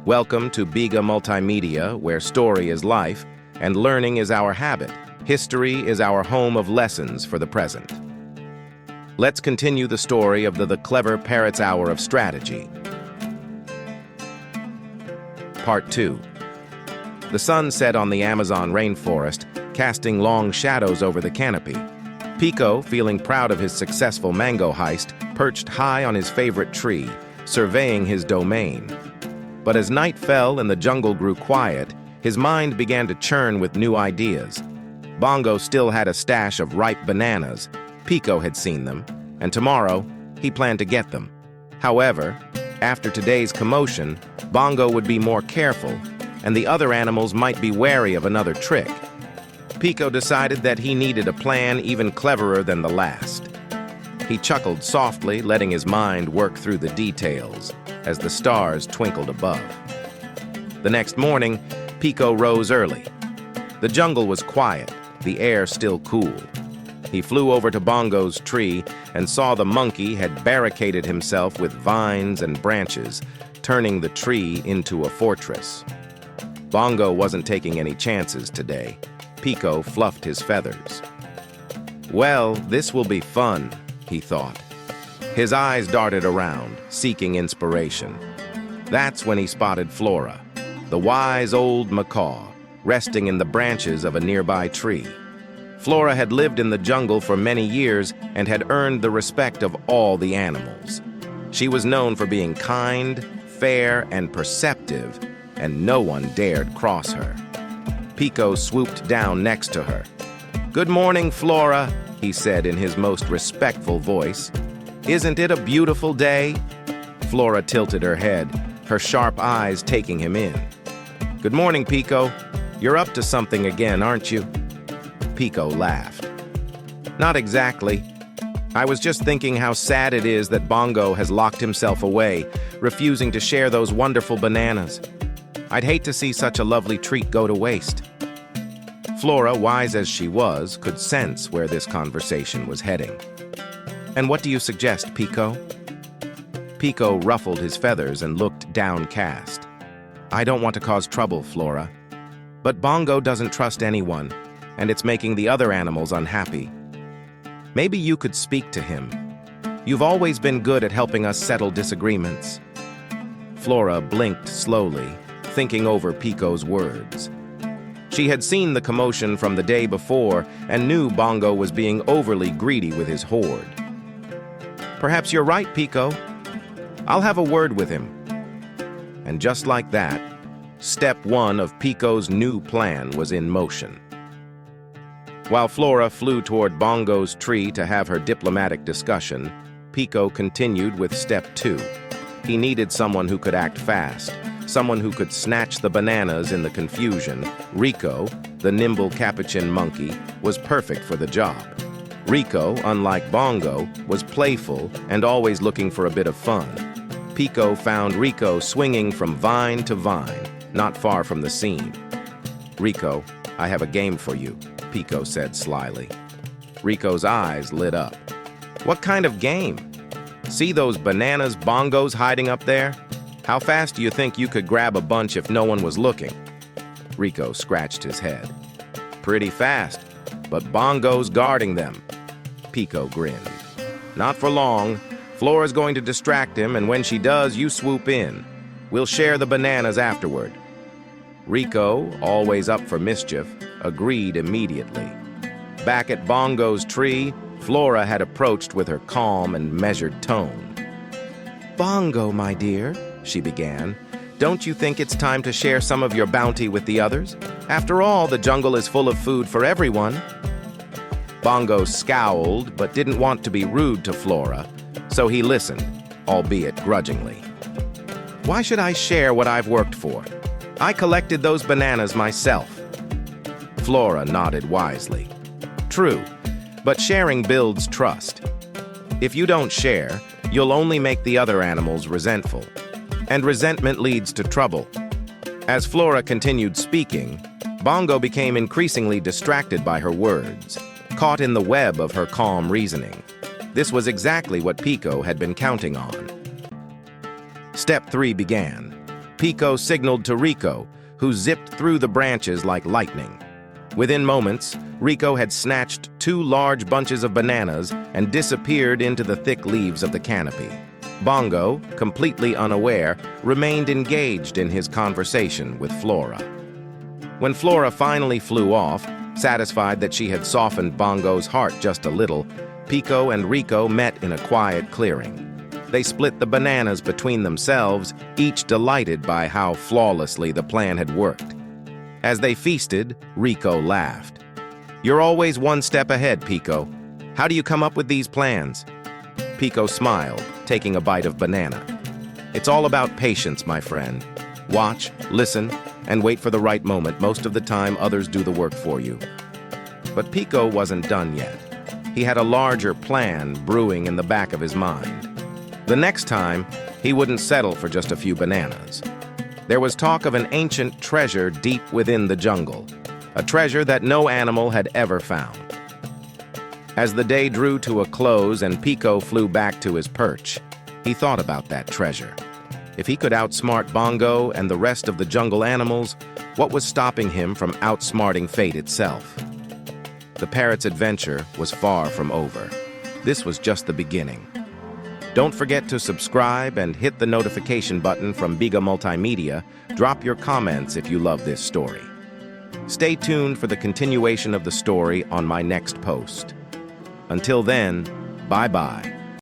Welcome to Biga Multimedia, where story is life and learning is our habit. History is our home of lessons for the present. Let's continue the story of the clever parrot's hour of strategy. Part 2. The sun set on the Amazon rainforest, casting long shadows over the canopy. Pico, feeling proud of his successful mango heist, perched high on his favorite tree, surveying his domain. But as night fell and the jungle grew quiet, his mind began to churn with new ideas. Bongo still had a stash of ripe bananas. Pico had seen them, and tomorrow he planned to get them. However, after today's commotion, Bongo would be more careful, and the other animals might be wary of another trick. Pico decided that he needed a plan even cleverer than the last. He chuckled softly, letting his mind work through the details as the stars twinkled above. The next morning, Pico rose early. The jungle was quiet, the air still cool. He flew over to Bongo's tree and saw the monkey had barricaded himself with vines and branches, turning the tree into a fortress. Bongo wasn't taking any chances today. Pico fluffed his feathers. Well, this will be fun, he thought. His eyes darted around, seeking inspiration. That's when he spotted Flora, the wise old macaw, resting in the branches of a nearby tree. Flora had lived in the jungle for many years and had earned the respect of all the animals. She was known for being kind, fair, and perceptive, and no one dared cross her. Pico swooped down next to her. "Good morning, Flora," he said in his most respectful voice. "Isn't it a beautiful day?" Flora tilted her head, her sharp eyes taking him in. "Good morning, Pico. You're up to something again, aren't you?" Pico laughed. "Not exactly. I was just thinking how sad it is that Bongo has locked himself away, refusing to share those wonderful bananas. I'd hate to see such a lovely treat go to waste." Flora, wise as she was, could sense where this conversation was heading. "And what do you suggest, Pico?" Pico ruffled his feathers and looked downcast. "I don't want to cause trouble, Flora. But Bongo doesn't trust anyone, and it's making the other animals unhappy. Maybe you could speak to him. You've always been good at helping us settle disagreements." Flora blinked slowly, thinking over Pico's words. She had seen the commotion from the day before and knew Bongo was being overly greedy with his hoard. "Perhaps you're right, Pico. I'll have a word with him." And just like that, step one of Pico's new plan was in motion. While Flora flew toward Bongo's tree to have her diplomatic discussion, Pico continued with step 2. He needed someone who could act fast, someone who could snatch the bananas in the confusion. Rico, the nimble capuchin monkey, was perfect for the job. Rico, unlike Bongo, was playful and always looking for a bit of fun. Pico found Rico swinging from vine to vine, not far from the scene. "Rico, I have a game for you," Pico said slyly. Rico's eyes lit up. "What kind of game? See those bananas Bongo's hiding up there? How fast do you think you could grab a bunch if no one was looking?" Rico scratched his head. "Pretty fast, but Bongo's guarding them." Pico grinned. "Not for long. Flora's going to distract him, and when she does, you swoop in. We'll share the bananas afterward." Rico, always up for mischief, agreed immediately. Back at Bongo's tree, Flora had approached with her calm and measured tone. "Bongo, my dear," she began, "don't you think it's time to share some of your bounty with the others? After all, the jungle is full of food for everyone." Bongo scowled, but didn't want to be rude to Flora, so he listened, albeit grudgingly. "Why should I share what I've worked for? I collected those bananas myself." Flora nodded wisely. "True, but sharing builds trust. If you don't share, you'll only make the other animals resentful, and resentment leads to trouble." As Flora continued speaking, Bongo became increasingly distracted by her words, caught in the web of her calm reasoning. This was exactly what Pico had been counting on. Step 3 began. Pico signaled to Rico, who zipped through the branches like lightning. Within moments, Rico had snatched 2 large bunches of bananas and disappeared into the thick leaves of the canopy. Bongo, completely unaware, remained engaged in his conversation with Flora. When Flora finally flew off, satisfied that she had softened Bongo's heart just a little, Pico and Rico met in a quiet clearing. They split the bananas between themselves, each delighted by how flawlessly the plan had worked. As they feasted, Rico laughed. "You're always one step ahead, Pico. How do you come up with these plans?" Pico smiled, taking a bite of banana. "It's all about patience, my friend. Watch, listen, and wait for the right moment. Most of the time, others do the work for you." But Pico wasn't done yet. He had a larger plan brewing in the back of his mind. The next time, he wouldn't settle for just a few bananas. There was talk of an ancient treasure deep within the jungle, a treasure that no animal had ever found. As the day drew to a close and Pico flew back to his perch, he thought about that treasure. If he could outsmart Bongo and the rest of the jungle animals, what was stopping him from outsmarting fate itself? The parrot's adventure was far from over. This was just the beginning. Don't forget to subscribe and hit the notification button from Biga Multimedia. Drop your comments if you love this story. Stay tuned for the continuation of the story on my next post. Until then, bye-bye.